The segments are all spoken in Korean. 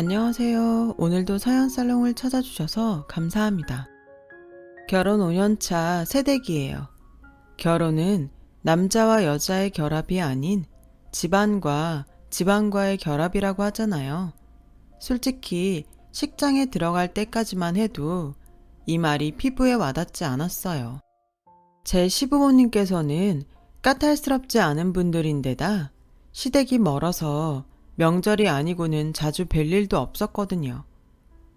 안녕하세요. 오늘도 사연살롱을 찾아주셔서 감사합니다. 결혼 5년차 새댁이에요. 결혼은 남자와 여자의 결합이 아닌 집안과 집안과의 결합이라고 하잖아요. 솔직히 식장에 들어갈 때까지만 해도 이 말이 피부에 와닿지 않았어요. 제 시부모님께서는 까탈스럽지 않은 분들인데다 시댁이 멀어서 명절이 아니고는 자주 뵐 일도 없었거든요.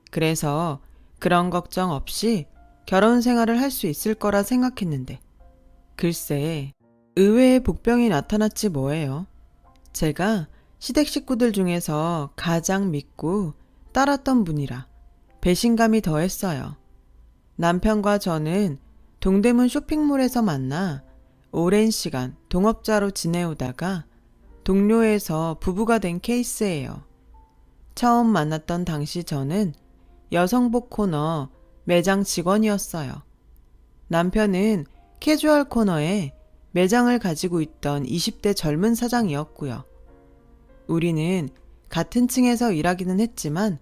그래서 그런 걱정 없이 결혼 생활을 할 수 있을 거라 생각했는데 글쎄 의외의 복병이 나타났지 뭐예요. 제가 시댁 식구들 중에서 가장 믿고 따랐던 분이라 배신감이 더했어요. 남편과 저는 동대문 쇼핑몰에서 만나 오랜 시간 동업자로 지내오다가 동료에서 부부가 된 케이스예요. 처음 만났던 당시 저는 여성복 코너 매장 직원이었어요. 남편은 캐주얼 코너에 매장을 가지고 있던 20대 젊은 사장이었고요. 우리는 같은 층에서 일하기는 했지만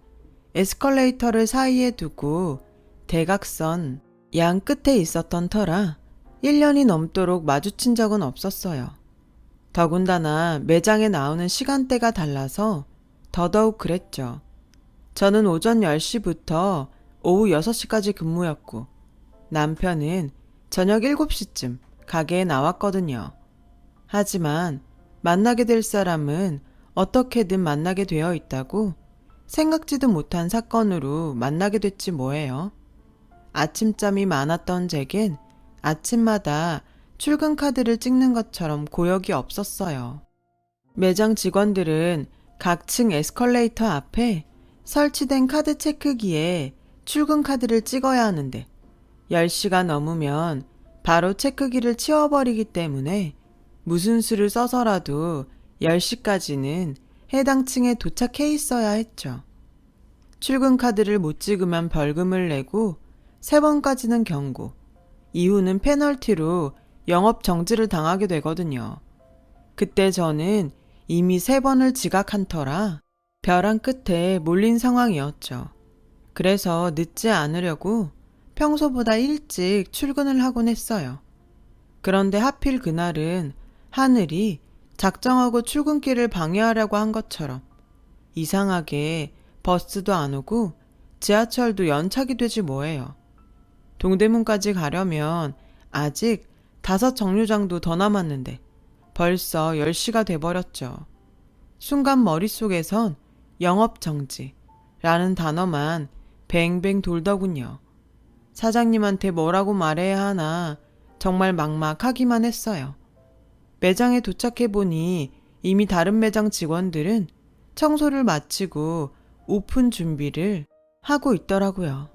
에스컬레이터를 사이에 두고 대각선 양 끝에 있었던 터라 1년이 넘도록 마주친 적은 없었어요. 더군다나 매장에 나오는 시간대가 달라서 더더욱 그랬죠. 저는 오전 10시부터 오후 6시까지 근무였고 남편은 저녁 7시쯤 가게에 나왔거든요. 하지만 만나게 될 사람은 어떻게든 만나게 되어 있다고 생각지도 못한 사건으로 만나게 됐지 뭐예요. 아침잠이 많았던 제겐 아침마다 출근 카드를 찍는 것처럼 고역이 없었어요. 매장 직원들은 각 층 에스컬레이터 앞에 설치된 카드 체크기에 출근 카드를 찍어야 하는데 10시가 넘으면 바로 체크기를 치워버리기 때문에 무슨 수를 써서라도 10시까지는 해당 층에 도착해 있어야 했죠. 출근 카드를 못 찍으면 벌금을 내고 3번까지는 경고, 이후는 페널티로 영업 정지를 당하게 되거든요. 그때 저는 이미 3번을 지각한 터라 벼랑 끝에 몰린 상황이었죠. 그래서 늦지 않으려고 평소보다 일찍 출근을 하곤 했어요. 그런데 하필 그날은 하늘이 작정하고 출근길을 방해하려고 한 것처럼 이상하게 버스도 안 오고 지하철도 연착이 되지 뭐예요. 동대문까지 가려면 아직 5 정류장도 더 남았는데 벌써 10시가 돼버렸죠. 순간 머릿속에선 영업정지라는 단어만 뱅뱅 돌더군요. 사장님한테 뭐라고 말해야 하나 정말 막막하기만 했어요. 매장에 도착해보니 이미 다른 매장 직원들은 청소를 마치고 오픈 준비를 하고 있더라고요.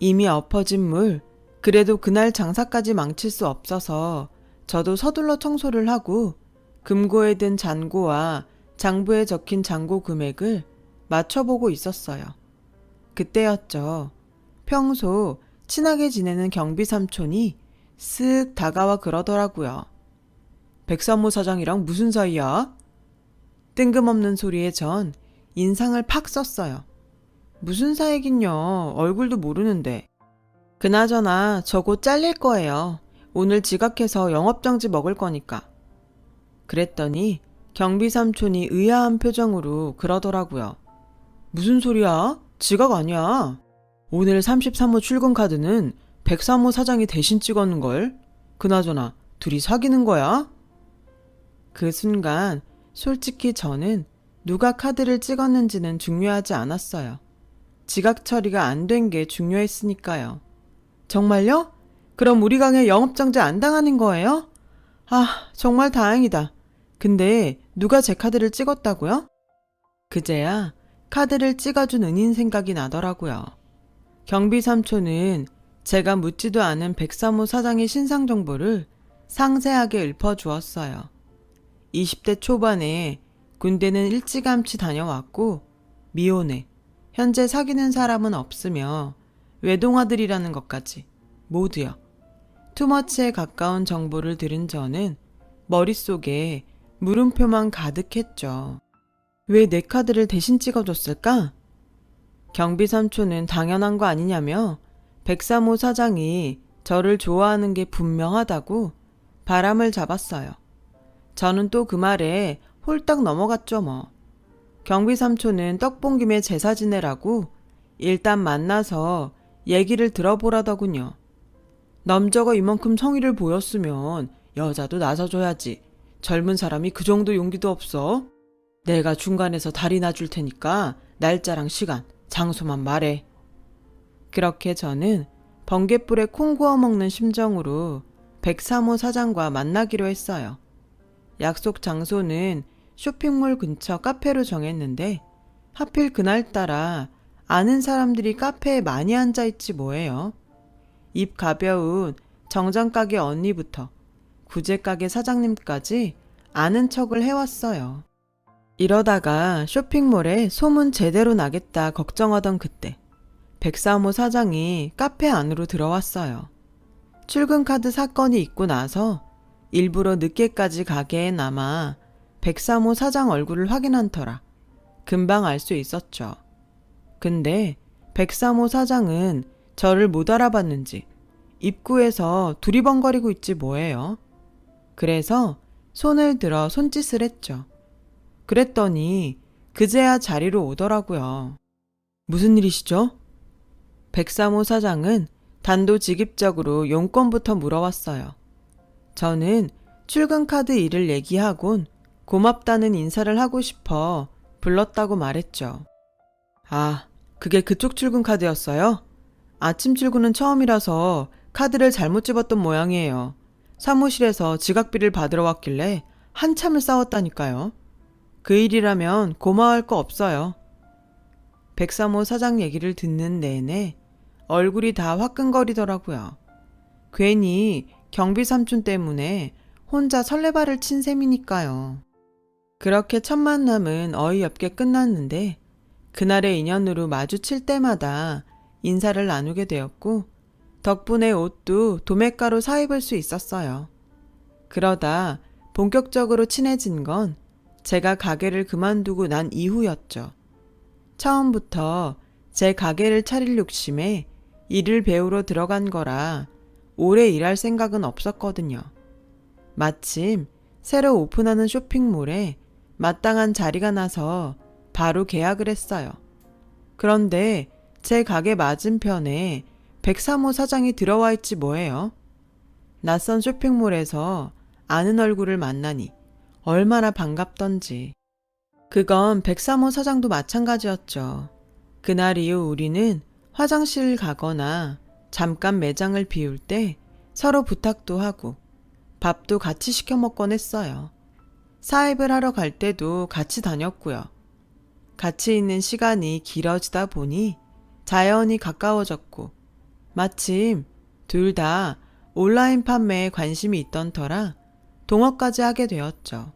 이미 엎어진 물, 그래도 그날 장사까지 망칠 수 없어서 저도 서둘러 청소를 하고 금고에 든 잔고와 장부에 적힌 잔고 금액을 맞춰보고 있었어요. 그때였죠. 평소 친하게 지내는 경비 삼촌이 쓱 다가와 그러더라고요. 백삼호 사장이랑 무슨 사이야? 뜬금없는 소리에 전 인상을 팍 썼어요. 무슨 사이긴요. 얼굴도 모르는데. 그나저나 저 곧 잘릴 거예요. 오늘 지각해서 영업정지 먹을 거니까. 그랬더니 경비 삼촌이 의아한 표정으로 그러더라고요. 무슨 소리야? 지각 아니야. 오늘 33호 출근 카드는 103호 사장이 대신 찍었는걸. 그나저나 둘이 사귀는 거야? 그 순간 솔직히 저는 누가 카드를 찍었는지는 중요하지 않았어요. 지각 처리가 안 된 게 중요했으니까요. 정말요? 그럼 우리 가게 영업정지 안 당하는 거예요? 아, 정말 다행이다. 근데 누가 제 카드를 찍었다고요? 그제야 카드를 찍어준 은인 생각이 나더라고요. 경비 삼촌은 제가 묻지도 않은 103호 사장의 신상 정보를 상세하게 읊어주었어요. 20대 초반에 군대는 일찌감치 다녀왔고 미혼에 현재 사귀는 사람은 없으며 외동아들이라는 것까지 모두요. 투머치에 가까운 정보를 들은 저는 머릿속에 물음표만 가득했죠. 왜 내 카드를 대신 찍어줬을까? 경비 삼촌은 당연한 거 아니냐며 백삼호 사장이 저를 좋아하는 게 분명하다고 바람을 잡았어요. 저는 또 그 말에 홀딱 넘어갔죠 뭐. 경비 삼촌은 떡본 김에 제사 지내라고 일단 만나서 얘기를 들어보라더군요. 남자가 이만큼 성의를 보였으면 여자도 나서줘야지. 젊은 사람이 그 정도 용기도 없어? 내가 중간에서 다리 놔줄 테니까 날짜랑 시간, 장소만 말해. 그렇게 저는 번갯불에 콩 구워 먹는 심정으로 103호 사장과 만나기로 했어요. 약속 장소는 쇼핑몰 근처 카페로 정했는데 하필 그날따라 아는 사람들이 카페에 많이 앉아있지 뭐예요. 입 가벼운 정장가게 언니부터 구제가게 사장님까지 아는 척을 해왔어요. 이러다가 쇼핑몰에 소문 제대로 나겠다 걱정하던 그때 103호 사장이 카페 안으로 들어왔어요. 출근카드 사건이 있고 나서 일부러 늦게까지 가게에 남아 103호 사장 얼굴을 확인한 터라 금방 알 수 있었죠. 근데 103호 사장은 저를 못 알아봤는지 입구에서 두리번거리고 있지 뭐예요. 그래서 손을 들어 손짓을 했죠. 그랬더니 그제야 자리로 오더라고요. 무슨 일이시죠? 103호 사장은 단도직입적으로 용건부터 물어왔어요. 저는 출근카드 일을 얘기하곤 고맙다는 인사를 하고 싶어 불렀다고 말했죠. 아, 그게 그쪽 출근카드였어요? 아침 출근은 처음이라서 카드를 잘못 집었던 모양이에요. 사무실에서 지각비를 받으러 왔길래 한참을 싸웠다니까요. 그 일이라면 고마워할 거 없어요. 103호 사장 얘기를 듣는 내내 얼굴이 다 화끈거리더라고요. 괜히 경비 삼촌 때문에 혼자 설레발을 친 셈이니까요. 그렇게 첫 만남은 어이없게 끝났는데 그날의 인연으로 마주칠 때마다 인사를 나누게 되었고 덕분에 옷도 도매가로 사입을 수 있었어요. 그러다 본격적으로 친해진 건 제가 가게를 그만두고 난 이후였죠. 처음부터 제 가게를 차릴 욕심에 일을 배우러 들어간 거라 오래 일할 생각은 없었거든요. 마침 새로 오픈하는 쇼핑몰에 마땅한 자리가 나서 바로 계약을 했어요. 그런데 제 가게 맞은편에 103호 사장이 들어와 있지 뭐예요. 낯선 쇼핑몰에서 아는 얼굴을 만나니 얼마나 반갑던지. 그건 103호 사장도 마찬가지였죠. 그날 이후 우리는 화장실 가거나 잠깐 매장을 비울 때 서로 부탁도 하고 밥도 같이 시켜 먹곤 했어요. 사입을 하러 갈 때도 같이 다녔고요. 같이 있는 시간이 길어지다 보니 자연히 가까워졌고 마침 둘 다 온라인 판매에 관심이 있던 터라 동업까지 하게 되었죠.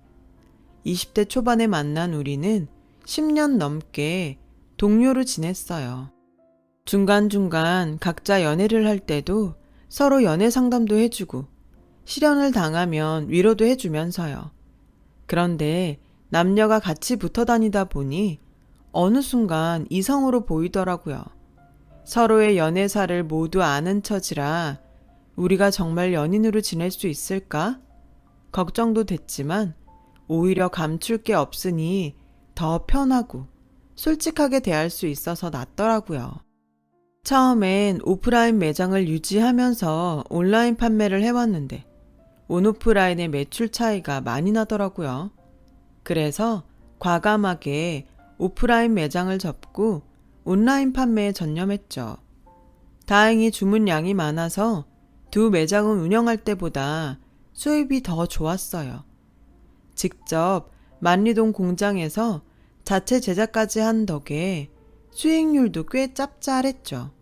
20대 초반에 만난 우리는 10년 넘게 동료로 지냈어요. 중간중간 각자 연애를 할 때도 서로 연애 상담도 해주고 실연을 당하면 위로도 해주면서요. 그런데 남녀가 같이 붙어 다니다 보니 어느 순간 이성으로 보이더라고요. 서로의 연애사를 모두 아는 처지라 우리가 정말 연인으로 지낼 수 있을까? 걱정도 됐지만 오히려 감출 게 없으니 더 편하고 솔직하게 대할 수 있어서 낫더라고요. 처음엔 오프라인 매장을 유지하면서 온라인 판매를 해왔는데 온오프라인의 매출 차이가 많이 나더라고요. 그래서 과감하게 오프라인 매장을 접고 온라인 판매에 전념했죠. 다행히 주문량이 많아서 두 매장을 운영할 때보다 수입이 더 좋았어요. 직접 만리동 공장에서 자체 제작까지 한 덕에 수익률도 꽤 짭짤했죠.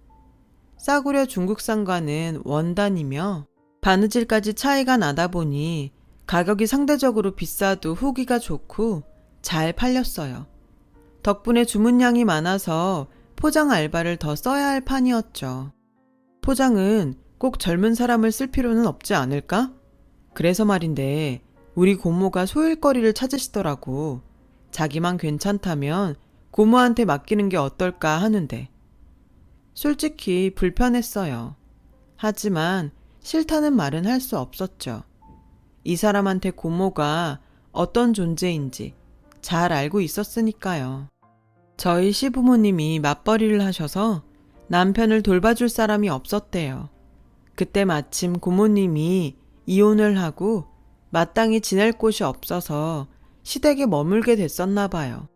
싸구려 중국산과는 원단이며 바느질까지 차이가 나다 보니 가격이 상대적으로 비싸도 후기가 좋고 잘 팔렸어요. 덕분에 주문량이 많아서 포장 알바를 더 써야 할 판이었죠. 포장은 꼭 젊은 사람을 쓸 필요는 없지 않을까? 그래서 말인데 우리 고모가 소일거리를 찾으시더라고. 자기만 괜찮다면 고모한테 맡기는 게 어떨까 하는데 솔직히 불편했어요. 하지만 싫다는 말은 할 수 없었죠. 이 사람한테 고모가 어떤 존재인지 잘 알고 있었으니까요. 저희 시부모님이 맞벌이를 하셔서 남편을 돌봐줄 사람이 없었대요. 그때 마침 고모님이 이혼을 하고 마땅히 지낼 곳이 없어서 시댁에 머물게 됐었나 봐요.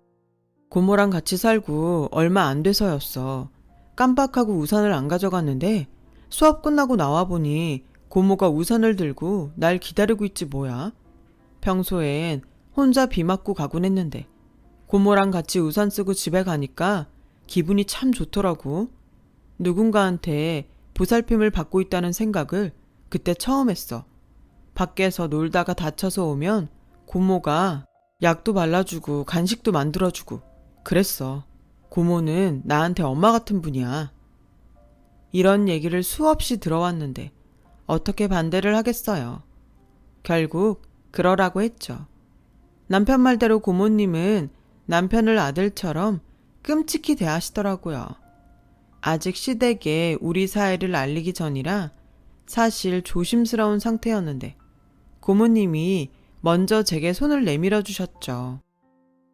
고모랑 같이 살고 얼마 안 돼서였어. 깜빡하고 우산을 안 가져갔는데 수업 끝나고 나와보니 고모가 우산을 들고 날 기다리고 있지 뭐야. 평소엔 혼자 비 맞고 가곤 했는데 고모랑 같이 우산 쓰고 집에 가니까 기분이 참 좋더라고. 누군가한테 보살핌을 받고 있다는 생각을 그때 처음 했어. 밖에서 놀다가 다쳐서 오면 고모가 약도 발라주고 간식도 만들어주고 그랬어. 고모는 나한테 엄마 같은 분이야. 이런 얘기를 수없이 들어왔는데 어떻게 반대를 하겠어요. 결국 그러라고 했죠. 남편 말대로 고모님은 남편을 아들처럼 끔찍히 대하시더라고요. 아직 시댁에 우리 사이를 알리기 전이라 사실 조심스러운 상태였는데 고모님이 먼저 제게 손을 내밀어 주셨죠.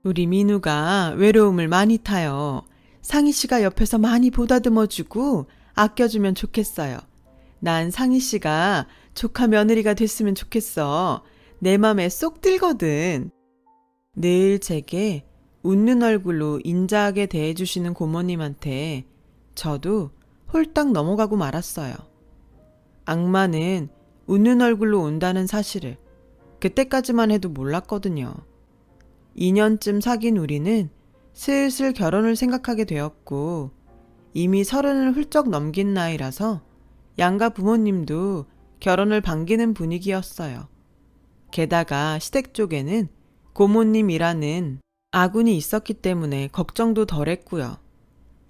우리 민우가 외로움을 많이 타요. 상희 씨가 옆에서 많이 보다듬어주고 아껴주면 좋겠어요. 난 상희 씨가 조카 며느리가 됐으면 좋겠어. 내 맘에 쏙 들거든. 늘 제게 웃는 얼굴로 인자하게 대해주시는 고모님한테 저도 홀딱 넘어가고 말았어요. 악마는 웃는 얼굴로 온다는 사실을 그때까지만 해도 몰랐거든요. 2년쯤 사귄 우리는 슬슬 결혼을 생각하게 되었고 이미 30을 훌쩍 넘긴 나이라서 양가 부모님도 결혼을 반기는 분위기였어요. 게다가 시댁 쪽에는 고모님이라는 아군이 있었기 때문에 걱정도 덜했고요.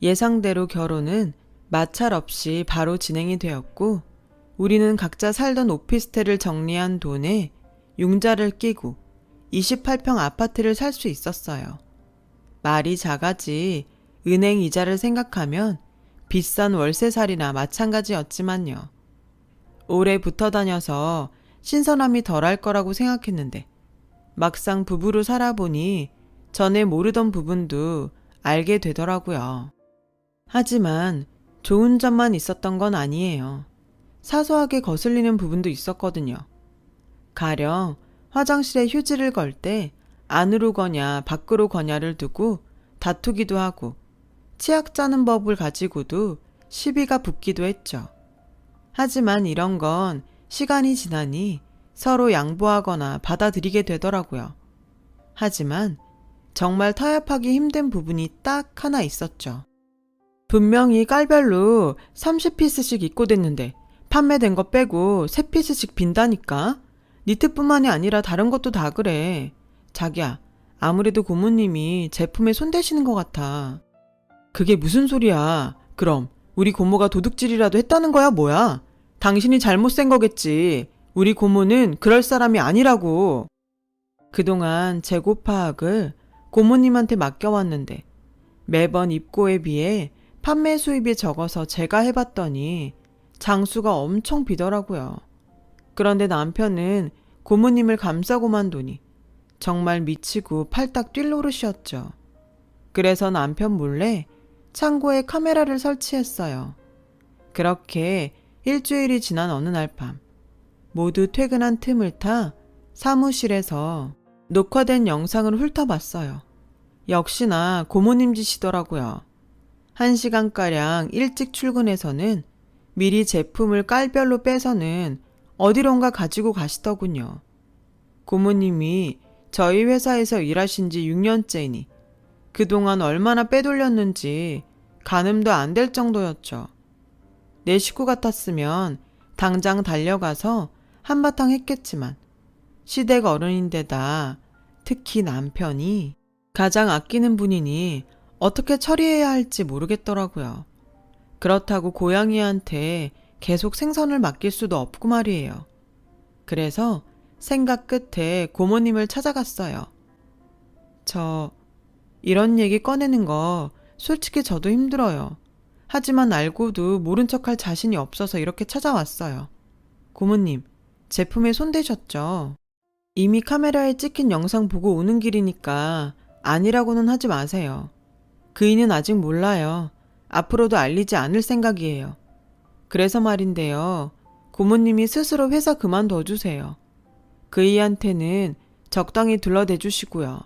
예상대로 결혼은 마찰 없이 바로 진행이 되었고 우리는 각자 살던 오피스텔을 정리한 돈에 융자를 끼고 28평 아파트를 살 수 있었어요. 말이 작아지 은행 이자를 생각하면 비싼 월세살이나 마찬가지였지만요. 오래 붙어 다녀서 신선함이 덜할 거라고 생각했는데 막상 부부로 살아보니 전에 모르던 부분도 알게 되더라고요. 하지만 좋은 점만 있었던 건 아니에요. 사소하게 거슬리는 부분도 있었거든요. 가령 화장실에 휴지를 걸 때 안으로 거냐 밖으로 거냐를 두고 다투기도 하고 치약 짜는 법을 가지고도 시비가 붙기도 했죠. 하지만 이런 건 시간이 지나니 서로 양보하거나 받아들이게 되더라고요. 하지만 정말 타협하기 힘든 부분이 딱 하나 있었죠. 분명히 깔별로 30피스씩 입고 됐는데 판매된 거 빼고 3피스씩 빈다니까? 니트뿐만이 아니라 다른 것도 다 그래. 자기야, 아무래도 고모님이 제품에 손대시는 것 같아. 그게 무슨 소리야. 그럼 우리 고모가 도둑질이라도 했다는 거야 뭐야? 당신이 잘못센 거겠지. 우리 고모는 그럴 사람이 아니라고. 그동안 재고 파악을 고모님한테 맡겨왔는데 매번 입고에 비해 판매 수입이 적어서 제가 해봤더니 장수가 엄청 비더라고요. 그런데 남편은 고모님을 감싸고만 두니 정말 미치고 팔딱 뛸 노릇이었죠. 그래서 남편 몰래 창고에 카메라를 설치했어요. 그렇게 일주일이 지난 어느 날 밤 모두 퇴근한 틈을 타 사무실에서 녹화된 영상을 훑어봤어요. 역시나 고모님 짓이더라고요. 1시간가량 일찍 출근해서는 미리 제품을 깔별로 빼서는 어디론가 가지고 가시더군요. 고모님이 저희 회사에서 일하신 지 6년째이니 그동안 얼마나 빼돌렸는지 가늠도 안 될 정도였죠. 내 식구 같았으면 당장 달려가서 한바탕 했겠지만 시댁 어른인데다 특히 남편이 가장 아끼는 분이니 어떻게 처리해야 할지 모르겠더라고요. 그렇다고 고양이한테 계속 생선을 맡길 수도 없고 말이에요. 그래서 생각 끝에 고모님을 찾아갔어요. 이런 얘기 꺼내는 거 솔직히 저도 힘들어요. 하지만 알고도 모른 척할 자신이 없어서 이렇게 찾아왔어요. 고모님, 제품에 손대셨죠? 이미 카메라에 찍힌 영상 보고 오는 길이니까 아니라고는 하지 마세요. 그이는 아직 몰라요. 앞으로도 알리지 않을 생각이에요. 그래서 말인데요. 고모님이 스스로 회사 그만둬 주세요. 그이한테는 적당히 둘러대 주시고요.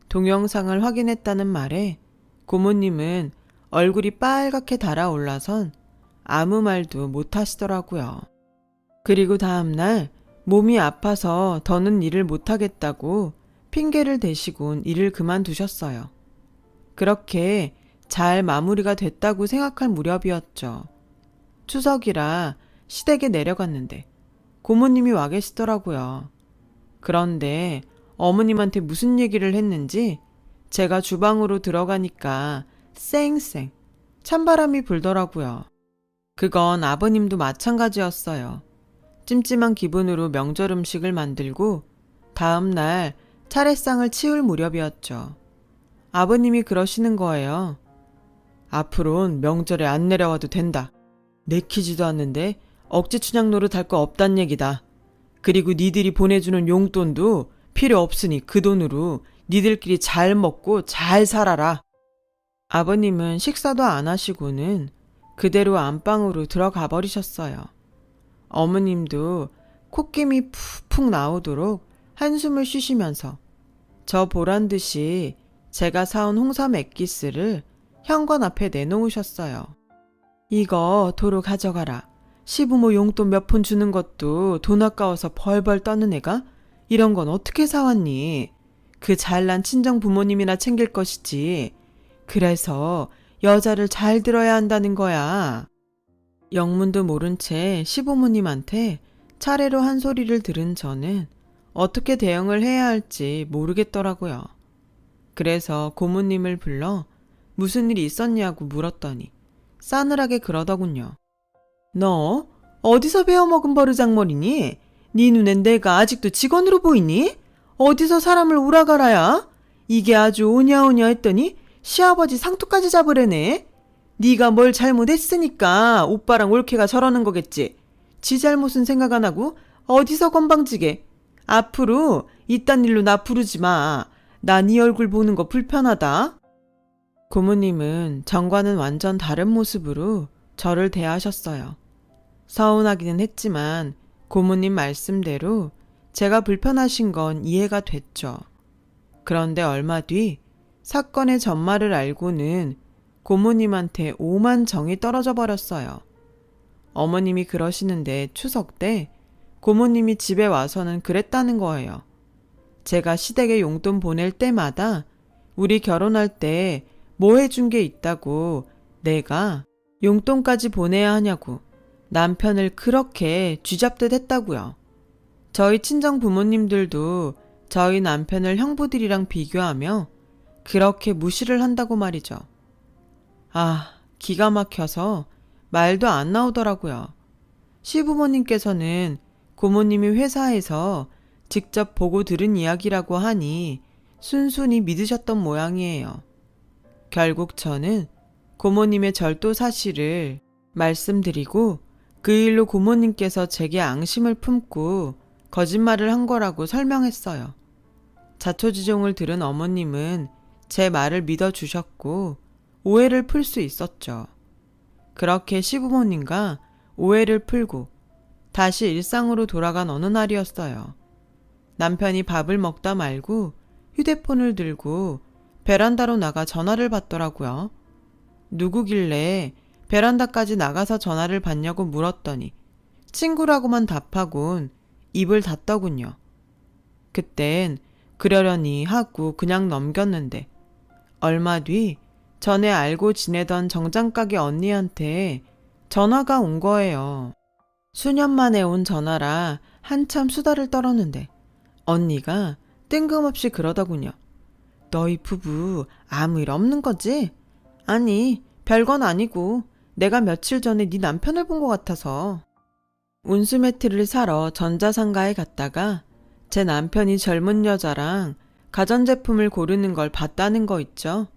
동영상을 확인했다는 말에 고모님은 얼굴이 빨갛게 달아올라선 아무 말도 못 하시더라고요. 그리고 다음날 몸이 아파서 더는 일을 못하겠다고 핑계를 대시곤 일을 그만두셨어요. 그렇게 잘 마무리가 됐다고 생각할 무렵이었죠. 추석이라 시댁에 내려갔는데 고모님이 와 계시더라고요. 그런데 어머님한테 무슨 얘기를 했는지 제가 주방으로 들어가니까 쌩쌩 찬바람이 불더라고요. 그건 아버님도 마찬가지였어요. 찜찜한 기분으로 명절 음식을 만들고 다음날 차례상을 치울 무렵이었죠. 아버님이 그러시는 거예요. 앞으론 명절에 안 내려와도 된다. 내키지도 않는데 억지 춘향 노릇 할 거 없단 얘기다. 그리고 니들이 보내주는 용돈도 필요 없으니 그 돈으로 니들끼리 잘 먹고 잘 살아라. 아버님은 식사도 안 하시고는 그대로 안방으로 들어가 버리셨어요. 어머님도 콧김이 푹푹 나오도록 한숨을 쉬시면서 저 보란 듯이 제가 사온 홍삼 액기스를 현관 앞에 내놓으셨어요. 이거 도로 가져가라. 시부모 용돈 몇 푼 주는 것도 돈 아까워서 벌벌 떠는 애가 이런 건 어떻게 사왔니? 그 잘난 친정 부모님이나 챙길 것이지. 그래서 여자를 잘 들어야 한다는 거야. 영문도 모른 채 시부모님한테 차례로 한 소리를 들은 저는 어떻게 대응을 해야 할지 모르겠더라고요. 그래서 고모님을 불러 무슨 일이 있었냐고 물었더니 싸늘하게 그러더군요. 너 어디서 배워먹은 버르장머리니? 네 눈엔 내가 아직도 직원으로 보이니? 어디서 사람을 오라가라야? 이게 아주 오냐오냐 했더니 시아버지 상투까지 잡으래네. 네가 뭘 잘못했으니까 오빠랑 올케가 저러는 거겠지. 지 잘못은 생각 안 하고 어디서 건방지게. 앞으로 이딴 일로 나 부르지 마. 나 네 얼굴 보는 거 불편하다. 고모님은 전과는 완전 다른 모습으로 저를 대하셨어요. 서운하기는 했지만 고모님 말씀대로 제가 불편하신 건 이해가 됐죠. 그런데 얼마 뒤 사건의 전말을 알고는 고모님한테 오만 정이 떨어져 버렸어요. 어머님이 그러시는데 추석 때 고모님이 집에 와서는 그랬다는 거예요. 제가 시댁에 용돈 보낼 때마다 우리 결혼할 때 뭐 해준 게 있다고 내가 용돈까지 보내야 하냐고 남편을 그렇게 쥐잡듯 했다고요. 저희 친정 부모님들도 저희 남편을 형부들이랑 비교하며 그렇게 무시를 한다고 말이죠. 아, 기가 막혀서 말도 안 나오더라고요. 시부모님께서는 고모님이 회사에서 직접 보고 들은 이야기라고 하니 순순히 믿으셨던 모양이에요. 결국 저는 고모님의 절도 사실을 말씀드리고 그 일로 고모님께서 제게 앙심을 품고 거짓말을 한 거라고 설명했어요. 자초지종을 들은 어머님은 제 말을 믿어주셨고 오해를 풀 수 있었죠. 그렇게 시부모님과 오해를 풀고 다시 일상으로 돌아간 어느 날이었어요. 남편이 밥을 먹다 말고 휴대폰을 들고 베란다로 나가 전화를 받더라고요. 누구길래 베란다까지 나가서 전화를 받냐고 물었더니 친구라고만 답하곤 입을 닫더군요. 그땐 그러려니 하고 그냥 넘겼는데 얼마 뒤 전에 알고 지내던 정장가게 언니한테 전화가 온 거예요. 수년 만에 온 전화라 한참 수다를 떨었는데 언니가 뜬금없이 그러더군요. 너희 부부 아무 일 없는 거지? 아니, 별건 아니고 내가 며칠 전에 네 남편을 본 것 같아서. 운수 매트를 사러 전자상가에 갔다가 제 남편이 젊은 여자랑 가전제품을 고르는 걸 봤다는 거 있죠?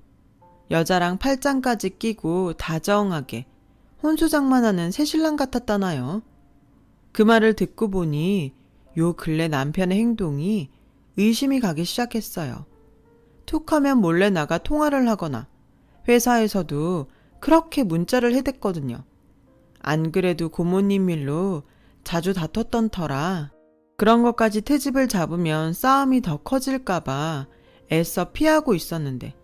여자랑 팔짱까지 끼고 다정하게 혼수장만하는 새신랑 같았다나요? 그 말을 듣고 보니 요 근래 남편의 행동이 의심이 가기 시작했어요. 툭 하면 몰래 나가 통화를 하거나 회사에서도 그렇게 문자를 해댔거든요. 안 그래도 고모님 일로 자주 다퉜던 터라 그런 것까지 트집을 잡으면 싸움이 더 커질까봐 애써 피하고 있었는데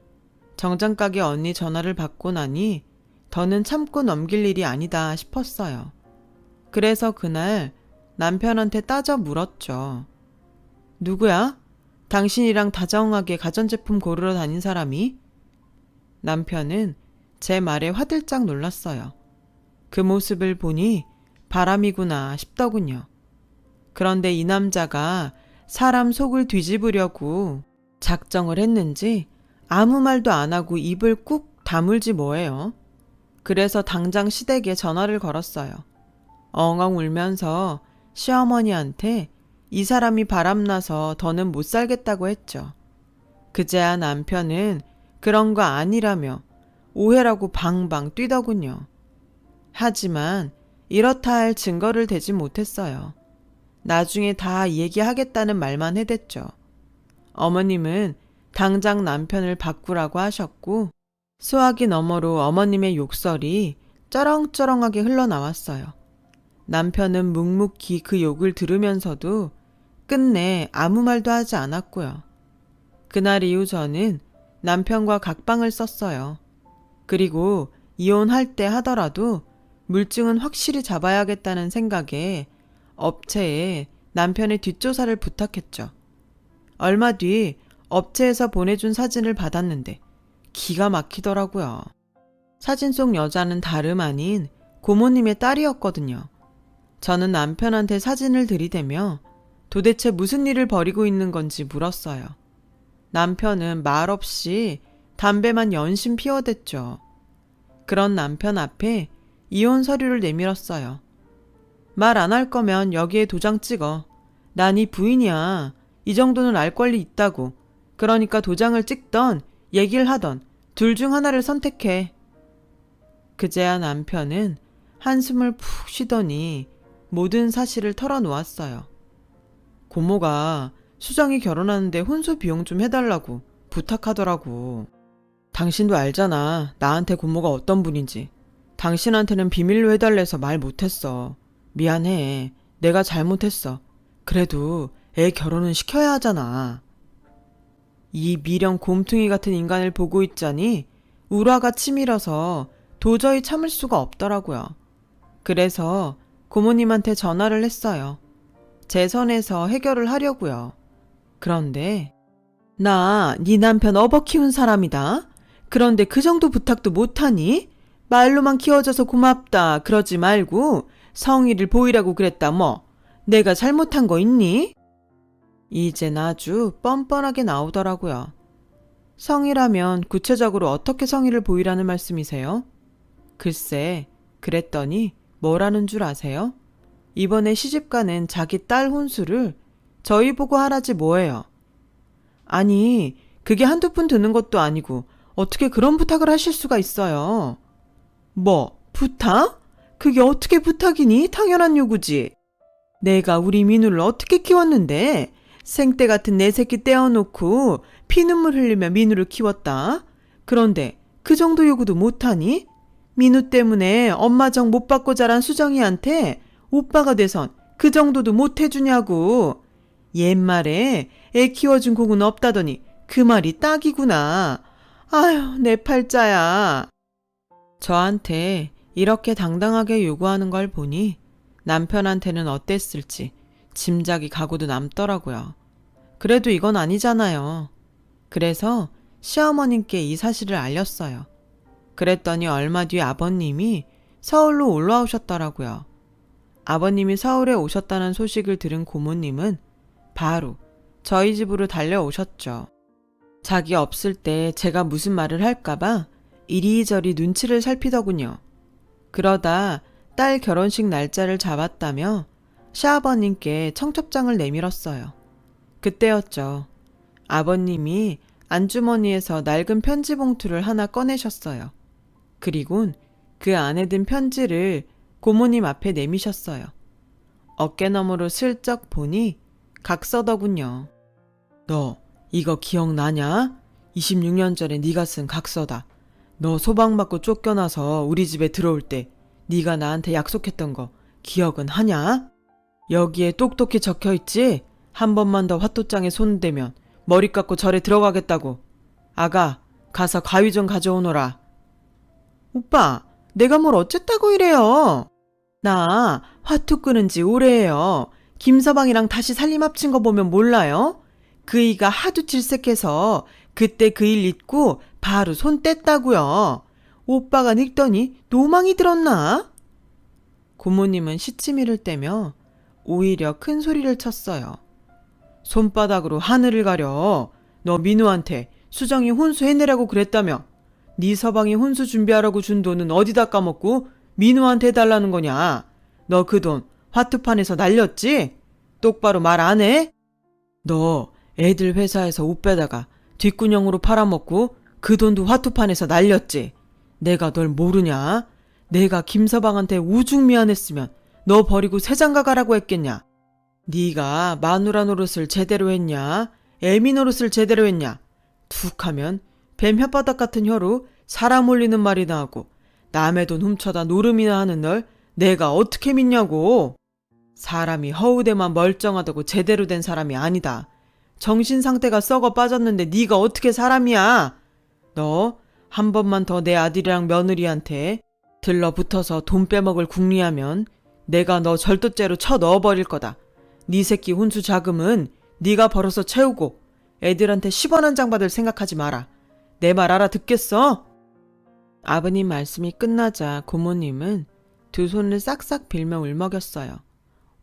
정장가게 언니 전화를 받고 나니 더는 참고 넘길 일이 아니다 싶었어요. 그래서 그날 남편한테 따져 물었죠. 누구야? 당신이랑 다정하게 가전제품 고르러 다닌 사람이? 남편은 제 말에 화들짝 놀랐어요. 그 모습을 보니 바람이구나 싶더군요. 그런데 이 남자가 사람 속을 뒤집으려고 작정을 했는지 아무 말도 안 하고 입을 꾹 다물지 뭐예요. 그래서 당장 시댁에 전화를 걸었어요. 엉엉 울면서 시어머니한테 이 사람이 바람나서 더는 못 살겠다고 했죠. 그제야 남편은 그런 거 아니라며 오해라고 방방 뛰더군요. 하지만 이렇다 할 증거를 대지 못했어요. 나중에 다 얘기하겠다는 말만 해댔죠. 어머님은 당장 남편을 바꾸라고 하셨고 수화기 너머로 어머님의 욕설이 쩌렁쩌렁하게 흘러나왔어요. 남편은 묵묵히 그 욕을 들으면서도 끝내 아무 말도 하지 않았고요. 그날 이후 저는 남편과 각방을 썼어요. 그리고 이혼할 때 하더라도 물증은 확실히 잡아야겠다는 생각에 업체에 남편의 뒷조사를 부탁했죠. 얼마 뒤 업체에서 보내준 사진을 받았는데 기가 막히더라고요. 사진 속 여자는 다름 아닌 고모님의 딸이었거든요. 저는 남편한테 사진을 들이대며 도대체 무슨 일을 벌이고 있는 건지 물었어요. 남편은 말없이 담배만 연신 피워댔죠. 그런 남편 앞에 이혼 서류를 내밀었어요. 말 안 할 거면 여기에 도장 찍어. 난 이 부인이야. 이 정도는 알 권리 있다고. 그러니까 도장을 찍던 얘기를 하던 둘 중 하나를 선택해. 그제야 남편은 한숨을 푹 쉬더니 모든 사실을 털어놓았어요. 고모가 수정이 결혼하는데 혼수 비용 좀 해달라고 부탁하더라고. 당신도 알잖아. 나한테 고모가 어떤 분인지. 당신한테는 비밀로 해달래서 말 못했어. 미안해. 내가 잘못했어. 그래도 애 결혼은 시켜야 하잖아. 이 미련 곰퉁이 같은 인간을 보고 있자니 울화가 치밀어서 도저히 참을 수가 없더라고요. 그래서 고모님한테 전화를 했어요. 제 선에서 해결을 하려고요. 그런데 나 네 남편 업어 키운 사람이다. 그런데 그 정도 부탁도 못하니? 말로만 키워줘서 고맙다 그러지 말고 성의를 보이라고 그랬다 뭐. 내가 잘못한 거 있니? 이젠 아주 뻔뻔하게 나오더라고요. 성의라면 구체적으로 어떻게 성의를 보이라는 말씀이세요? 글쎄, 그랬더니 뭐라는 줄 아세요? 이번에 시집가는 자기 딸 혼수를 저희 보고 하라지 뭐예요. 아니, 그게 한두 푼 드는 것도 아니고 어떻게 그런 부탁을 하실 수가 있어요. 뭐, 부탁? 그게 어떻게 부탁이니? 당연한 요구지. 내가 우리 민우를 어떻게 키웠는데 생떼 같은 내 새끼 떼어놓고 피눈물 흘리며 민우를 키웠다. 그런데 그 정도 요구도 못하니? 민우 때문에 엄마 정 못 받고 자란 수정이한테 오빠가 돼선 그 정도도 못 해주냐고. 옛말에 애 키워준 공은 없다더니 그 말이 딱이구나. 아휴, 내 팔자야. 저한테 이렇게 당당하게 요구하는 걸 보니 남편한테는 어땠을지 짐작이 가고도 남더라고요. 그래도 이건 아니잖아요. 그래서 시어머님께 이 사실을 알렸어요. 그랬더니 얼마 뒤 아버님이 서울로 올라오셨더라고요. 아버님이 서울에 오셨다는 소식을 들은 고모님은 바로 저희 집으로 달려오셨죠. 자기 없을 때 제가 무슨 말을 할까봐 이리저리 눈치를 살피더군요. 그러다 딸 결혼식 날짜를 잡았다며 시아버님께 청첩장을 내밀었어요. 그때였죠. 아버님이 안주머니에서 낡은 편지 봉투를 하나 꺼내셨어요. 그리곤 그 안에 든 편지를 고모님 앞에 내미셨어요. 어깨너머로 슬쩍 보니 각서더군요. 너 이거 기억나냐? 26년 전에 네가 쓴 각서다. 너 소방받고 쫓겨나서 우리 집에 들어올 때 네가 나한테 약속했던 거 기억은 하냐? 여기에 똑똑히 적혀있지? 한 번만 더 화토장에 손대면 머리 깎고 절에 들어가겠다고. 아가, 가서 가위 좀 가져오너라. 오빠, 내가 뭘 어쨌다고 이래요? 나 화투 끄는 지 오래예요. 김서방이랑 다시 살림 합친 거 보면 몰라요? 그이가 하도 질색해서 그때 그 일 잊고 바로 손 뗐다고요. 오빠가 늙더니 노망이 들었나? 고모님은 시치미를 떼며 오히려 큰 소리를 쳤어요. 손바닥으로 하늘을 가려. 너 민우한테 수정이 혼수 해내라고 그랬다며. 네 서방이 혼수 준비하라고 준 돈은 어디다 까먹고 민우한테 해달라는 거냐? 너 그 돈 화투판에서 날렸지? 똑바로 말 안 해? 너 애들 회사에서 옷 빼다가 뒷구녕으로 팔아먹고 그 돈도 화투판에서 날렸지? 내가 널 모르냐? 내가 김서방한테 우중 미안했으면 너 버리고 새장가 가라고 했겠냐? 네가 마누라 노릇을 제대로 했냐? 애미 노릇을 제대로 했냐? 툭 하면 뱀 혓바닥 같은 혀로 사람 올리는 말이나 하고 남의 돈 훔쳐다 노름이나 하는 널 내가 어떻게 믿냐고. 사람이 허우대만 멀쩡하다고 제대로 된 사람이 아니다. 정신 상태가 썩어 빠졌는데 네가 어떻게 사람이야? 너 한 번만 더 내 아들이랑 며느리한테 들러붙어서 돈 빼먹을 궁리하면 내가 너 절도죄로 쳐 넣어버릴 거다. 네 새끼 혼수 자금은 네가 벌어서 채우고 애들한테 10원 한 장 받을 생각하지 마라. 내 말 알아듣겠어? 아버님 말씀이 끝나자 고모님은 두 손을 싹싹 빌며 울먹였어요.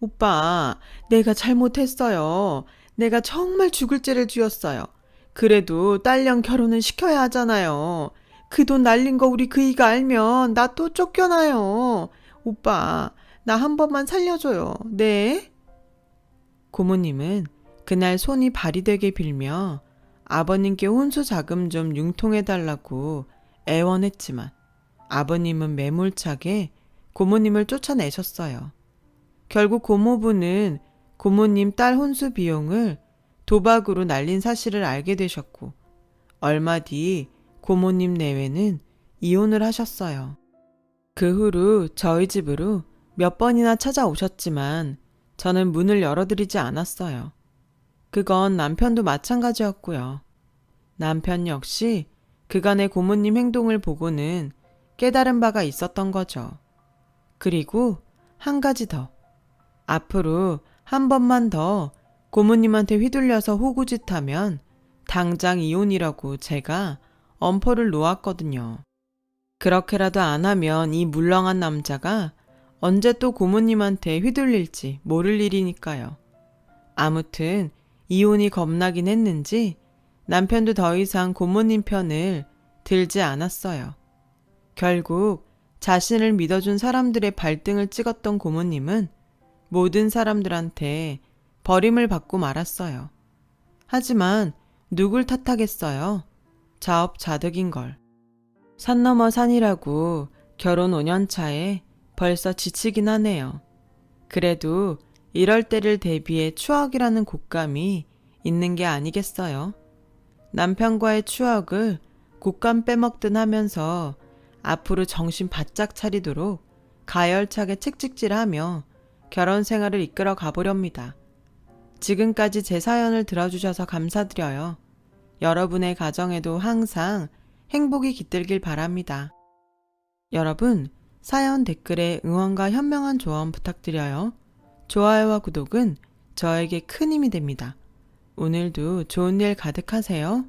오빠, 내가 잘못했어요. 내가 정말 죽을 죄를 지었어요. 그래도 딸랑 결혼은 시켜야 하잖아요. 그 돈 날린 거 우리 그이가 알면 나 또 쫓겨나요. 오빠, 나 한 번만 살려줘요. 네? 고모님은 그날 손이 발이 되게 빌며 아버님께 혼수 자금 좀 융통해달라고 애원했지만 아버님은 매몰차게 고모님을 쫓아내셨어요. 결국 고모부는 고모님 딸 혼수 비용을 도박으로 날린 사실을 알게 되셨고 얼마 뒤 고모님 내외는 이혼을 하셨어요. 그 후로 저희 집으로 몇 번이나 찾아오셨지만 저는 문을 열어드리지 않았어요. 그건 남편도 마찬가지였고요. 남편 역시 그간의 고모님 행동을 보고는 깨달은 바가 있었던 거죠. 그리고 한 가지 더. 앞으로 한 번만 더 고모님한테 휘둘려서 호구짓하면 당장 이혼이라고 제가 엄포를 놓았거든요. 그렇게라도 안 하면 이 물렁한 남자가 언제 또 고모님한테 휘둘릴지 모를 일이니까요. 아무튼 이혼이 겁나긴 했는지 남편도 더 이상 고모님 편을 들지 않았어요. 결국 자신을 믿어준 사람들의 발등을 찍었던 고모님은 모든 사람들한테 버림을 받고 말았어요. 하지만 누굴 탓하겠어요? 자업자득인걸. 산 넘어 산이라고 결혼 5년 차에 벌써 지치긴 하네요. 그래도 이럴 때를 대비해 추억이라는 곶감이 있는 게 아니겠어요? 남편과의 추억을 곶감 빼먹든 하면서 앞으로 정신 바짝 차리도록 가열차게 책찍질하며 결혼 생활을 이끌어 가보렵니다. 지금까지 제 사연을 들어주셔서 감사드려요. 여러분의 가정에도 항상 행복이 깃들길 바랍니다. 여러분, 사연 댓글에 응원과 현명한 조언 부탁드려요. 좋아요와 구독은 저에게 큰 힘이 됩니다. 오늘도 좋은 일 가득하세요.